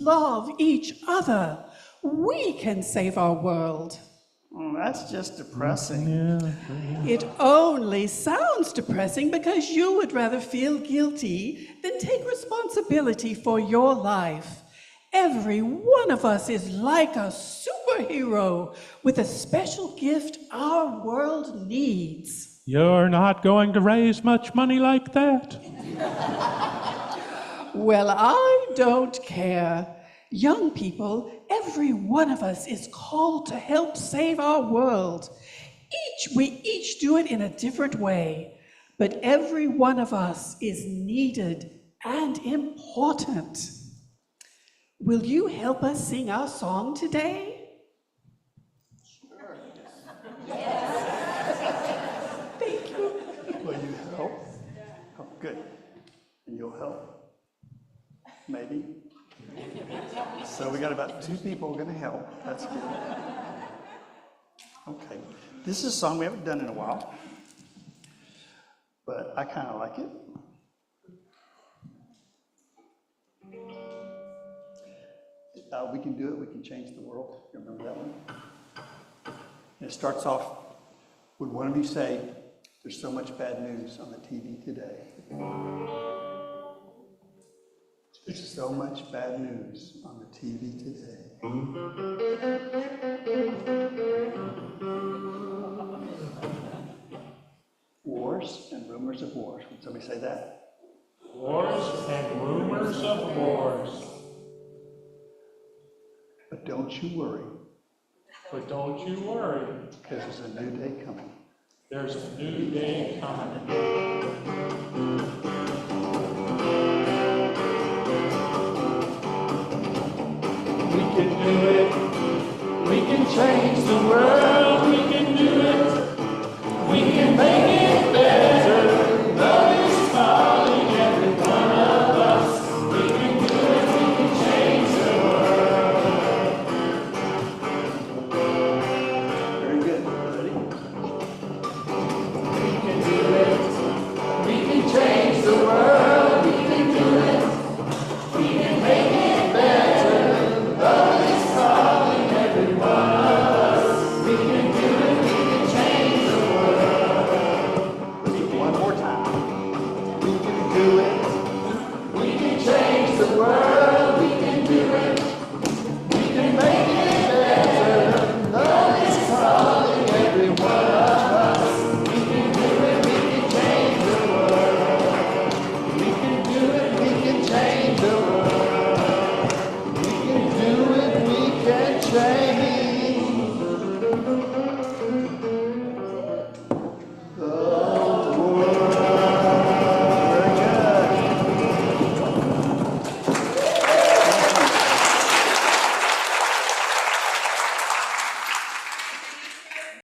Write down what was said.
love each other. We can save our world. Oh, that's just depressing. It only sounds depressing because you would rather feel guilty than take responsibility for your life. Every one of us is like a superhero with a special gift our world needs. You're not going to raise much money like that. Well, I don't care. Young people, every one of us is called to help save our world. We each do it in a different way, but every one of us is needed and important. Will you help us sing our song today? Sure. Thank you. Will you help? Oh, good. And you'll help? Maybe. So we got about 2 people going to help. That's good. Okay. This is a song we haven't done in a while, but I kind of like it. We can do it. We can change the world. You remember that one? And it starts off, would one of you say, there's so much bad news on the TV today? There's so much bad news on the TV today. Wars and rumors of wars. Would somebody say that? Wars and rumors of wars. But don't you worry, But don't you worry, because there's a new day coming. there's a new day coming. We can do it. We can change the world.